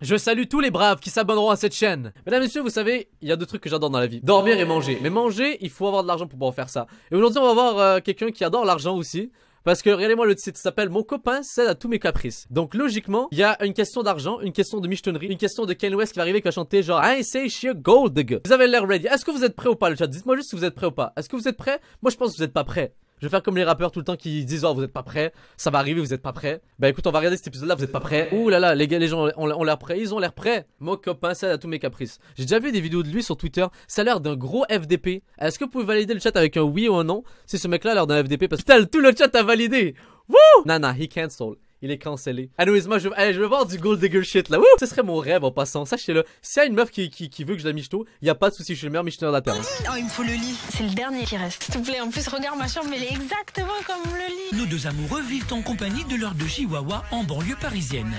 Je salue tous les braves qui s'abonneront à cette chaîne. Mesdames et messieurs, vous savez, il y a deux trucs que j'adore dans la vie. Dormir et manger. Mais manger, il faut avoir de l'argent pour pouvoir faire ça. Et aujourd'hui, on va voir quelqu'un qui adore l'argent aussi. Parce que, regardez-moi, le site s'appelle Mon copain cède à tous mes caprices. Donc, logiquement, il y a une question d'argent, une question de michetonnerie, une question de Kanye West qui va arriver, qui va chanter genre I say she a gold digger. Vous avez l'air ready. Est-ce que vous êtes prêts ou pas, le chat? Dites-moi juste si vous êtes prêts ou pas. Est-ce que vous êtes prêts? Moi, je pense que vous êtes pas prêts. Je vais faire comme les rappeurs tout le temps qui disent oh vous êtes pas prêts, ça va arriver, vous êtes pas prêts. Bah écoute, on va regarder cet épisode là, vous êtes pas prêts. Ouh là là, les gars, les gens ont l'air prêts, ils ont l'air prêts. Mon copain cède à tous mes caprices. J'ai déjà vu des vidéos de lui sur Twitter, ça a l'air d'un gros FDP. Est-ce que vous pouvez valider le chat avec un oui ou un non? Si ce mec là a l'air d'un FDP parce que putain, tout le chat a validé. Wouh! Nana, he cancel. Il est cancellé. Anyways, moi je veux voir du gold digger shit là. Wouh! Ce serait mon rêve en passant. Sachez-le. S'il y a une meuf qui veut que je la michto, y a pas de souci. Je suis le meilleur michetonneur de la terre. Oh, il me faut le lit. C'est le dernier qui reste. S'il te plaît, en plus, regarde ma chambre, elle est exactement comme le lit. Nos deux amoureux vivent en compagnie de leurs deux chihuahuas en banlieue parisienne.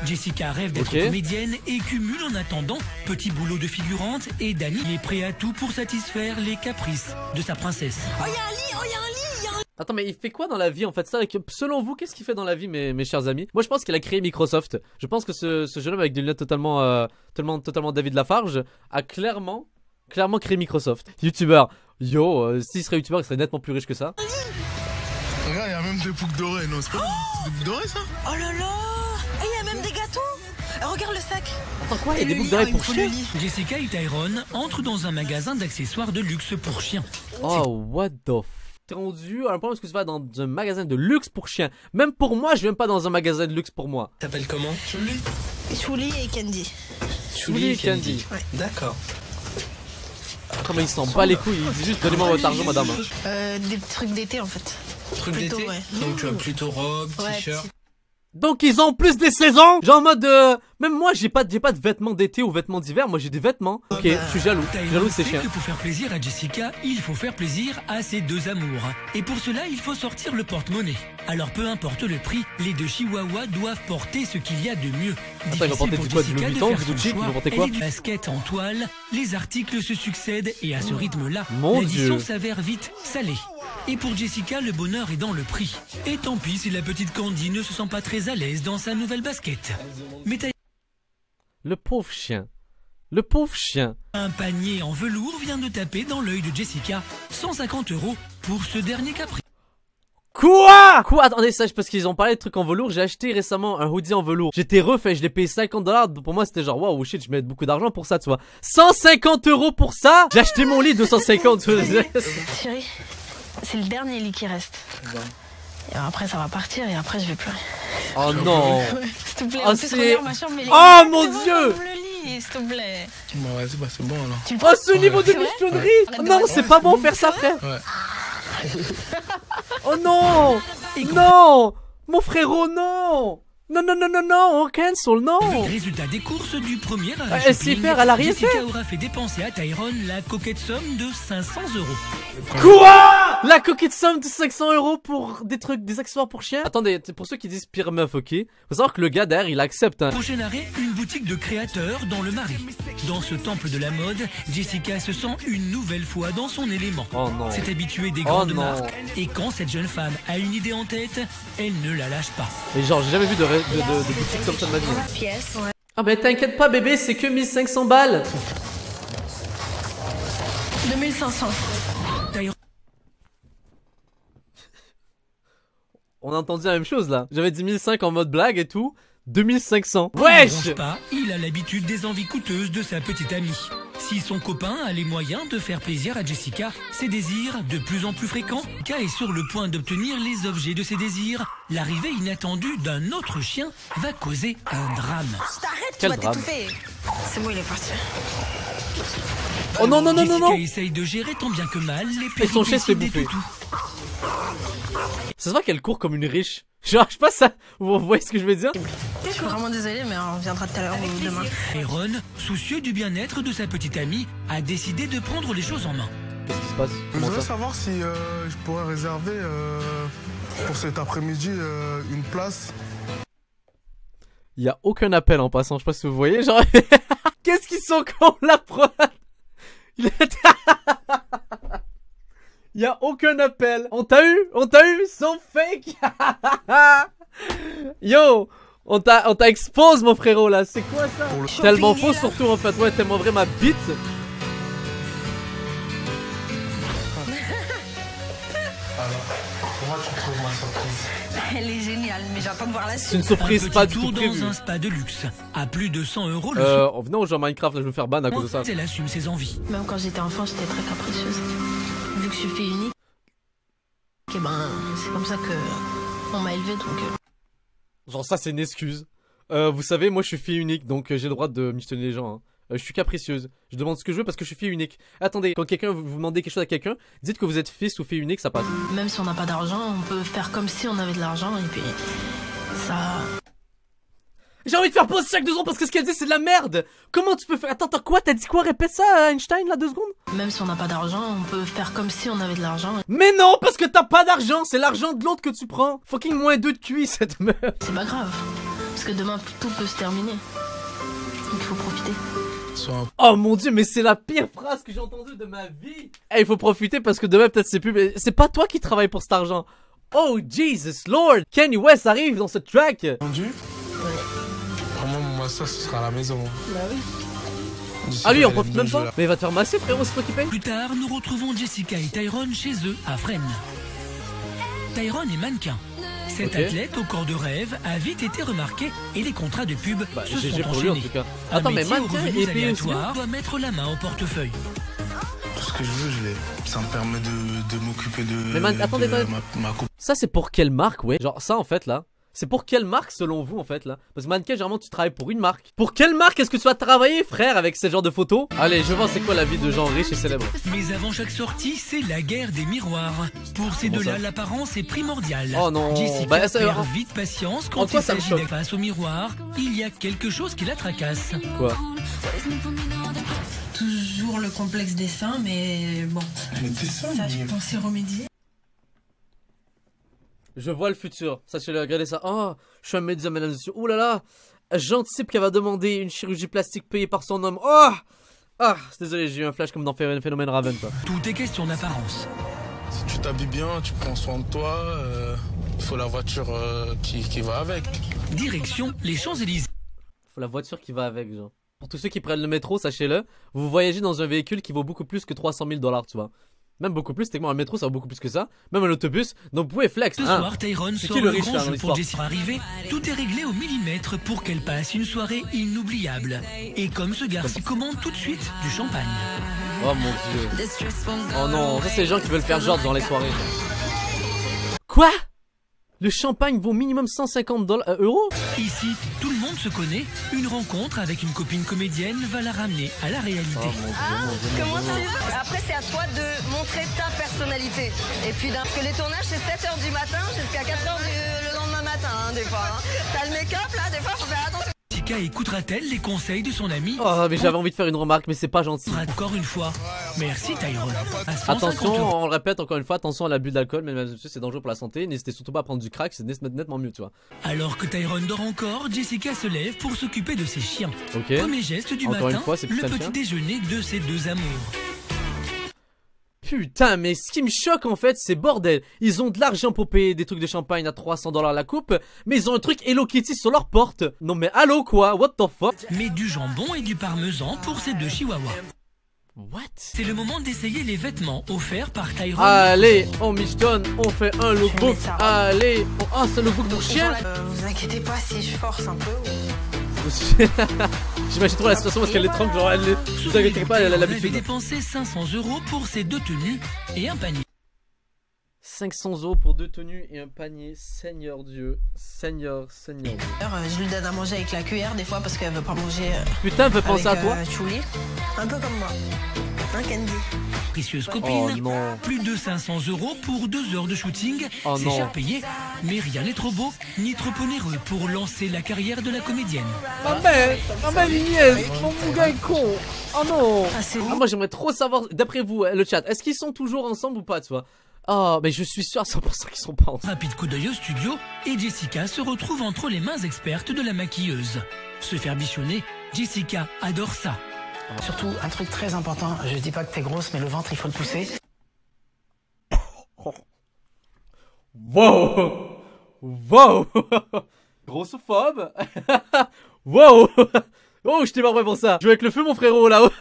Jessica rêve d'être comédienne et cumule en attendant petit boulot de figurante et Danny est prêt à tout pour satisfaire les caprices de sa princesse. Oh, il y a un lit, oh, il y a un lit. Attends, mais il fait quoi dans la vie en fait ça? Selon vous, qu'est-ce qu'il fait dans la vie, mes chers amis? Moi, je pense qu'il a créé Microsoft. Je pense que ce jeune homme avec des lunettes totalement David Lafarge a clairement créé Microsoft. YouTuber. Yo, s'il serait YouTuber, il serait nettement plus riche que ça. Regarde, il y a même des boucles d'oreilles, non? C'est pas des boucles d'oreilles ça? Oh là là. Et il y a même des gâteaux. Regarde le sac. Attends, quoi? Il y a des boucles d'oreilles pour chiens? Jessica et Tyrone entrent dans un magasin d'accessoires de luxe pour chiens. Oh, what the f... T'es rendu à un point où tu vas dans un magasin de luxe pour chiens. Même pour moi, je viens pas dans un magasin de luxe pour moi. T'appelles comment? Chouli et Candy. Chouli et Candy. Ouais. D'accord. Comment il s'en bat les couilles? Il dit juste donnez-moi votre argent, madame. Des trucs d'été en fait. Truc Plutôt, d'été? ouais. Donc tu as plutôt robe, t-shirt. Donc ils ont plus des saisons. Genre en mode même moi j'ai pas de vêtements d'été ou vêtements d'hiver. Moi j'ai des vêtements. Ok, je suis jaloux. Jaloux de ces chiens. Que pour faire plaisir à Jessica, il faut faire plaisir à ses deux amours. Et pour cela, il faut sortir le porte-monnaie. Alors peu importe le prix, les deux chihuahuas doivent porter ce qu'il y a de mieux. Attends, ils vont porter du quoi? Du Louis Vuitton, du Gucci? Ils vont porter quoi? Du basket en toile, les articles se succèdent et à ce rythme-là, Mon l'addition Dieu. s'avère vite salée. Et pour Jessica, le bonheur est dans le prix. Et tant pis si la petite Candy ne se sent pas très à l'aise dans sa nouvelle basket. Mais Le pauvre chien. Le pauvre chien. un panier en velours vient de taper dans l'œil de Jessica. 150 € pour ce dernier caprice. Quoi? Attendez, ça, parce qu'ils ont parlé de trucs en velours. J'ai acheté récemment un hoodie en velours. J'étais refait, je l'ai payé 50 $. Pour moi, c'était genre, waouh, shit, je mets beaucoup d'argent pour ça, tu vois. 150 € pour ça? J'ai acheté mon lit 250. Chérie, c'est le dernier lit qui reste. Et après ça va partir et après je vais pleurer. Oh non. S'il te plaît, Oh, en plus c'est- regarde ma chambre, elle est Oh, mon exactement Dieu. comme le lit, s'il te plaît. Bon, vas-y, bah c'est bon alors. Tu me Oh, ce niveau de C'est vrai? michetonnerie. Arrête de Non, raconter. c'est pas bon faire ça, frère. Ouais. Oh non. Non. Mon frérot, non. Non, non, non, non, non, on cancel, non. Résultat des courses du premier Elle sait faire, elle a rien Jessica fait. aura fait dépenser à Tyrone la coquette somme de 500 €. Quoi? La coquette somme de 500 € pour des trucs, des accessoires pour chiens? Attendez, pour ceux qui disent pire meuf, ok? Faut savoir que le gars derrière, il accepte, hein. Prochain arrêt, une boutique de créateurs dans le Marais. Dans ce temple de la mode, Jessica se sent une nouvelle fois dans son élément. Oh non. C'est habitué des Oh grandes non. marques. Et quand cette jeune femme a une idée en tête, elle ne la lâche pas. Mais genre, j'ai jamais vu de boutique comme ça de ma vie. pièce, ouais. Ah bah t'inquiète pas bébé, c'est que 1500 balles. 2500. On a entendu la même chose là. J'avais dit 1500 en mode blague et tout. 2500. Il ne Wesh. bronche pas, il a l'habitude des envies coûteuses de sa petite amie. Si son copain a les moyens de faire plaisir à Jessica, ses désirs de plus en plus fréquents, K est sur le point d'obtenir les objets de ses désirs. L'arrivée inattendue d'un autre chien va causer un drame. T'arrêtes, tu Quel vas drame. t'étouffer. C'est bon, il est parti. Oh non non non non Jessica non. essaye de gérer tant bien que mal les Et son chien se fait péripéties des bouffer. toutous. Ça se voit qu'elle court comme une riche. Genre je sais pas ça. Vous voyez ce que je veux dire? Je suis vraiment désolée, mais on reviendra tout à l'heure ou demain. Et Ron, soucieux du bien-être de sa petite amie, a décidé de prendre les choses en main. Qu'est-ce qui se passe? Je Comment voudrais ça? savoir si je pourrais réserver pour cet après-midi une place. Il y a aucun appel en passant, je sais pas si vous voyez, genre qu'est-ce qu'ils sont cons la prod. Il y a aucun appel. On t'a eu, sont fake. Yo, On t'a expose mon frérot là, c'est quoi ça? Pour le... Tellement faux surtout en fait, ouais, tellement vrai ma bite. Alors, comment tu trouves ma surprise? Elle est géniale, mais j'attends de voir la C'est suite. une surprise pas du tour tout dans prévue. un spa de luxe. À plus de 100 € le Venez on joue à Minecraft, là je vais me faire ban à cause de ça. Elle assume ses envies. Même quand j'étais enfant, j'étais très capricieuse. Vu que je suis fille unique, et ben, c'est comme ça que on m'a élevée, donc... Genre ça c'est une excuse. Vous savez, moi je suis fille unique, donc j'ai le droit de michetonner les gens. Hein. Je suis capricieuse. Je demande ce que je veux parce que je suis fille unique. Attendez, quand quelqu'un vous demandez quelque chose à quelqu'un, dites que vous êtes fils ou fille unique, ça passe. Même si on n'a pas d'argent, on peut faire comme si on avait de l'argent, et puis... ça... J'ai envie de faire pause chaque 2 secondes parce que ce qu'elle dit c'est de la merde. Comment tu peux faire... Attends, quoi? T'as dit quoi? Répète ça Einstein là 2 secondes. Même si on n'a pas d'argent, on peut faire comme si on avait de l'argent. Mais non, parce que t'as pas d'argent, c'est l'argent de l'autre que tu prends. Fucking -2 de QI cette meuf. C'est pas grave, parce que demain tout peut se terminer. Donc il faut profiter. Oh mon dieu, mais c'est la pire phrase que j'ai entendue de ma vie. Eh, il faut profiter parce que demain peut-être c'est plus... Mais c'est pas toi qui travaille pour cet argent. Oh Jesus Lord, Kanye West arrive dans ce track. Vendu? Vraiment, mon master, ce sera à la maison. Bah oui. Ah lui, on profite même pas. Mais il va te faire masser frérot, c'est toi qui paye. Plus tard, nous retrouvons Jessica et Tyrone chez eux à Fresnes. Tyrone est mannequin. Cet athlète au corps de rêve a vite été remarqué et les contrats de pub se GG sont pour lui en enchaînés. tout cas. Un Attends, mais métier aux mannequin revenus et payé aussi. aléatoires doit mettre la main au portefeuille. Tout ce que je veux, je l'ai. Ça me permet de m'occuper de, Mais attendez, ma copine. Ça c'est pour quelle marque, ouais? Genre ça en fait là. C'est pour quelle marque selon vous en fait là? Parce que mannequin généralement tu travailles pour une marque. Pour quelle marque est-ce que tu vas travailler frère avec ce genre de photos? Allez je vois c'est quoi la vie de gens riches et célèbres. Mais avant chaque sortie, c'est la guerre des miroirs. Pour ces Comment deux-là, ça? l'apparence est primordiale. Oh non. Jessica Bah, ça- perd vite patience En quand quoi il ça me s'agit choque? d'être face au miroir. Il y a quelque chose qui la tracasse. Quoi? Toujours le complexe des seins, mais bon, Mais t'es ça, ça je pensais remédier. Je vois le futur. Sachez-le, regardez ça. Oh, je suis un médecin, mesdames et messieurs. Ouh là là. J'anticipe qu'elle va demander une chirurgie plastique payée par son homme. Oh. Ah, désolé, j'ai eu un flash comme dans Phénomène Raven, quoi. Tout est question d'apparence. Si tu t'habilles bien, tu prends soin de toi, il faut la voiture qui va avec. Direction les Champs-Élysées. Faut la voiture qui va avec, genre. Pour tous ceux qui prennent le métro, sachez-le, vous voyagez dans un véhicule qui vaut beaucoup plus que 300 000 $, tu vois. Même beaucoup plus, techniquement un métro ça vaut beaucoup plus que ça. Même un autobus, donc vous pouvez flex. Ce Hein. soir, Tyrone C'est sort qui le le riche, grand là, dans jeu l'histoire? pour Jessica. Arrivée, tout est réglé au millimètre pour qu'elle passe une soirée inoubliable. Et comme ce garçon commande tout de suite du champagne. Oh mon dieu. Oh non, ça c'est les gens qui veulent faire genre dans les soirées. Quoi? Le champagne vaut minimum 150 euros? Ici, tout le monde se connaît. Une rencontre avec une copine comédienne va la ramener à la réalité. Oh mon dieu, mon dieu, mon Comment dieu. ça? Après, c'est à toi de montrer ta personnalité. Et puis, parce que les tournages, c'est 7h du matin jusqu'à 4h le lendemain matin, hein, des fois. Hein. T'as le make-up, là, des fois, faut faire attention. Jessica écoutera-t-elle les conseils de son ami? Oh mais j'avais envie de faire une remarque mais c'est pas gentil. Encore une fois. Merci Tyrone. À 150 Attention, €. on le répète encore une fois, attention à l'abus d'alcool, mesdames et messieurs, c'est dangereux pour la santé. N'hésitez surtout pas à prendre du crack, c'est nettement mieux, tu vois. Alors que Tyrone dort encore, Jessica se lève pour s'occuper de ses chiens. Ok. Premier geste du Encore matin, une fois, c'est le putain de petit chien. déjeuner de ces deux amours. Putain, mais ce qui me choque en fait, c'est bordel. Ils ont de l'argent pour payer des trucs de champagne à 300 $ la coupe, mais ils ont un truc Hello Kitty sur leur porte. Non mais allô quoi, what the fuck? Mais du jambon et du parmesan pour ces deux chihuahuas. What? C'est le moment d'essayer les vêtements offerts par Tyrone. Allez, on michetonne, on fait un lookbook. ça. Allez, oh c'est un lookbook pour chien. Vous inquiétez pas si je force un peu. J'imagine trop la situation parce qu'elle est tranquille, genre elle est... Vous inquiétez pas, elle a avait l'habitude. dépensé 500 € pour ces deux tenues et un panier. 500 € pour 2 tenues et un panier, Seigneur Dieu, Seigneur Dieu. Je lui donne à manger avec la cuillère des fois parce qu'elle veut pas manger Putain, fais penser à avec toi. Chouli. Un peu comme moi. Un candy. Précieuse Oh copine. non. Plus de 500 € pour 2 heures de shooting. Oh C'est non. cher payé, mais rien n'est trop beau ni trop onéreux pour lancer la carrière de la comédienne. Ma mère niaise, mon gars est con. Oh non. Ah, c'est Ah, moi j'aimerais trop savoir, d'après vous, le chat, est-ce qu'ils sont toujours ensemble ou pas, tu vois? Oh, mais je suis sûr à 100% qu'ils sont pas ensemble. Rapide coup d'œil au studio et Jessica se retrouve entre les mains expertes de la maquilleuse. Se faire bichonner, Jessica adore ça. Surtout, un truc très important, je dis pas que t'es grosse, mais le ventre, il faut le pousser. Wow. Wow. Grossophobe. Wow. Oh, je t'ai pas prêt pour ça. Je joue avec le feu, mon frérot, là-haut.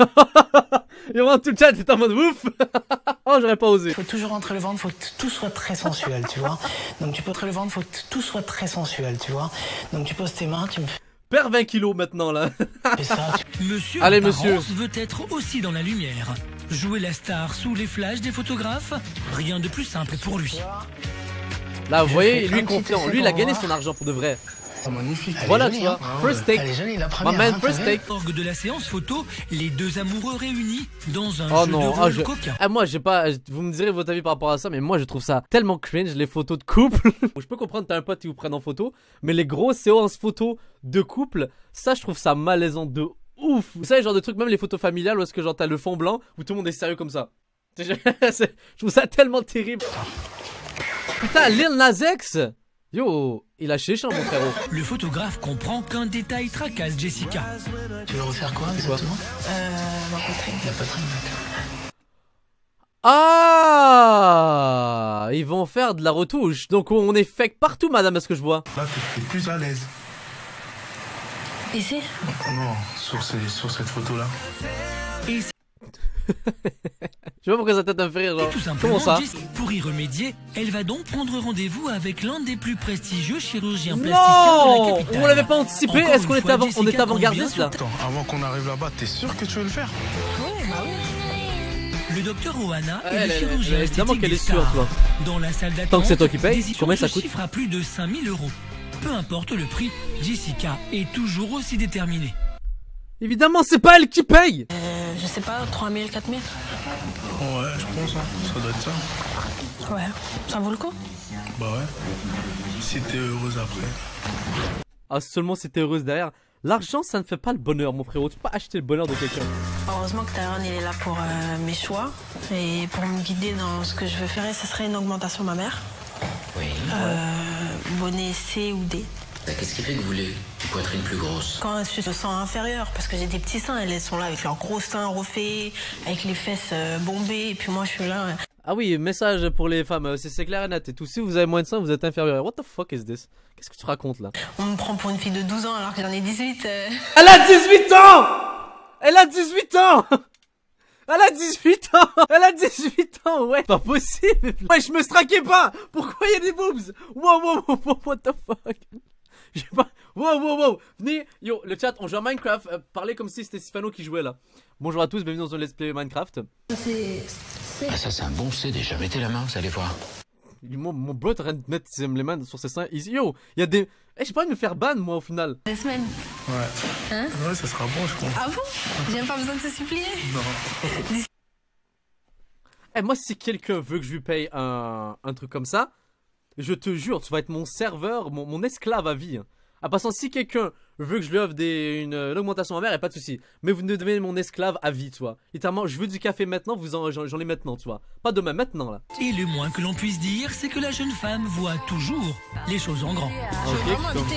Et vraiment, tout le chat est en mode ouf. Oh, j'aurais pas osé. Faut toujours rentrer le ventre, faut que tout soit très sensuel, tu vois. Donc tu peux rentrer le ventre, faut que tout soit très sensuel, tu vois. Donc tu poses tes mains, tu me Perds 20 kilos maintenant, là. fais ça. Monsieur Allez, Apparence monsieur. veut être aussi dans la lumière. Jouer la star sous les flashs des photographes, rien de plus simple pour lui. Là, vous Je voyez, fais lui un petit confiant. essai Lui, il a pour gagné voir. son argent pour de vrai. C'est magnifique. Voilà, jolie, tu vois. hein. Ah First ouais. take. Elle est jolie, la My première. man, hein, first t'as vu take. Orgue de la séance photo, les deux amoureux réunis dans un Oh jeu non, de rôle ah, coquin. ah, moi j'ai pas, vous me direz votre avis par rapport à ça, mais moi je trouve ça tellement cringe les photos de couple. Je peux comprendre t'as un pote qui vous prenne en photo, mais les grosses séances photos de couple, ça je trouve ça malaisant de ouf. Vous savez genre de trucs, même les photos familiales où est-ce que genre t'as le fond blanc où tout le monde est sérieux comme ça. Je trouve ça tellement terrible. Putain, Lil Nas X. Yo, il a chiché mon frérot. Le photographe comprend qu'un détail tracasse Jessica. Tu veux refaire quoi exactement? Ma poitrine. La poitrine, d'accord. Ah, ils vont faire de la retouche. Donc on est fake partout, madame, à ce que je vois. Là, t'es plus à l'aise. Ici? Non, sur cette photo-là. Et Je sais pas pourquoi sa tête me fait rire, genre. tout simplement, Comment ça? Jess, pour y remédier, elle va donc prendre rendez-vous avec l'un des plus prestigieux chirurgiens plasticiens de la Non, capitale. vous l'avez pas anticipé. Encore Est-ce qu'on une était fois, avant, on Jessica était avant-gardiste là? Attends, avant qu'on arrive là-bas, t'es sûr que tu veux le faire? Oui, bah oui. Le docteur Ohana Ah, est elle, le elle, chirurgien elle, évidemment esthétique qu'elle des est sûre, stars. toi. Dans la salle d'attente, Tant que c'est toi qui payes, décision combien ça se coûte? chiffre à plus de 5000 €. Peu importe le prix, Jessica est toujours aussi déterminée. Évidemment, c'est pas elle qui paye. Je sais pas, 3000, 4000? Ouais, je pense, hein. Ça doit être ça. Ouais. Ça vaut le coup? Bah ouais. Si t'es heureuse après. Ah, seulement si t'es heureuse derrière. L'argent, ça ne fait pas le bonheur, mon frérot. Tu peux pas acheter le bonheur de quelqu'un. Heureusement que Tyrone il est là pour mes choix et pour me guider dans ce que je veux faire. Et ce serait une augmentation mammaire. Oui. Bonnet C ou D. Qu'est-ce qui fait que vous voulez une poitrine plus grosse? Quand je me sens inférieure, parce que j'ai des petits seins, elles sont là avec leurs gros seins refaits, avec les fesses bombées, et puis moi je suis là. Ah oui, message pour les femmes. C'est clair et net et tout. Si vous avez moins de ça, vous êtes inférieur. What the fuck is this? Qu'est-ce que tu racontes là? On me prend pour une fille de 12 ans alors que j'en ai 18. Elle a 18 ans! Elle a 18 ans! Elle a 18 ans! Elle a 18 ans, ouais! Pas possible! Ouais, je me straquais pas! Pourquoi il y a des boobs? Wow, what the fuck? J'ai pas... Wow! Venez, yo, le chat, on joue à Minecraft. Parlez comme si c'était Sifano qui jouait là. Bonjour à tous, bienvenue dans un Let's Play Minecraft. Ah ça c'est un bon C déjà, mettez la main, vous allez voir. Mon bro est en train de mettre les mains sur ses seins. Yo, il y a des... Eh, j'ai pas envie de me faire ban, moi, au final. Des semaines. Ouais. Hein? Ouais, ça sera bon, je crois. Ah bon? J'ai même pas besoin de te supplier. Non. Eh, moi, si quelqu'un veut que je lui paye un truc comme ça, je te jure, tu vas être mon serveur, mon esclave à vie. En passant, si quelqu'un veut que je lui offre une augmentation mammaire, y a pas de souci. Mais vous ne devenez mon esclave à vie, tu vois. Littéralement, je veux du café maintenant, j'en ai maintenant, tu vois. Pas demain, maintenant, là. Et le moins que l'on puisse dire, c'est que la jeune femme voit toujours les choses en grand. Je veux vraiment habiter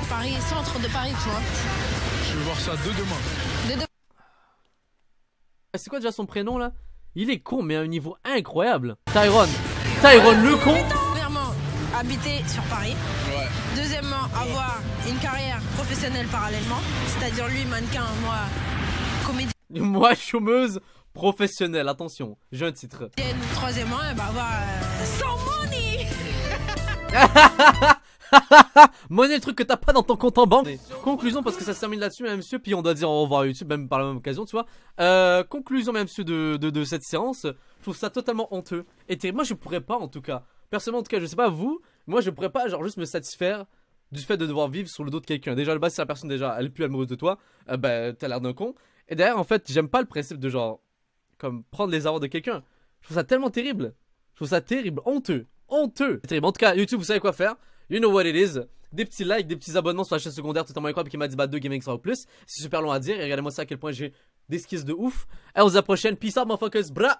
Paris, centre de Paris, tu vois. Je vais voir ça dès demain. C'est quoi déjà son prénom, là? Il est con, mais à un niveau incroyable. Tyrone le con. Premièrement, habiter sur Paris. Ouais. Deuxièmement, avoir une carrière professionnelle parallèlement. C'est-à-dire lui, mannequin, moi, comédienne. Moi, chômeuse professionnelle, attention, j'ai un titre. Troisièmement, avoir sans money. Monnaie, le truc que t'as pas dans ton compte en banque. Conclusion, parce que ça se termine là-dessus, mesdames et messieurs, puis on doit dire au revoir à YouTube, même par la même occasion, tu vois. Conclusion, mesdames et messieurs, de cette séance. Je trouve ça totalement honteux. Et terrible. Moi, je pourrais pas, en tout cas. Personnellement, en tout cas, je sais pas vous, moi, je pourrais pas, genre, juste me satisfaire du fait de devoir vivre sur le dos de quelqu'un. Déjà, à la base, si la personne, déjà, elle est plus amoureuse de toi, bah, t'as l'air d'un con. Et derrière, en fait, j'aime pas le principe de, genre, comme, prendre les avoirs de quelqu'un. Je trouve ça tellement terrible. Je trouve ça terrible, honteux. C'est terrible. En tout cas, YouTube, vous savez quoi faire. You know what it is. Des petits likes, des petits abonnements sur la chaîne secondaire totalement incroyable qui m'a dit 2 gaming ou plus. C'est super long à dire et regardez-moi ça à quel point j'ai des skills de ouf. Et on se dit à la prochaine. Peace out, motherfuckers. Bra.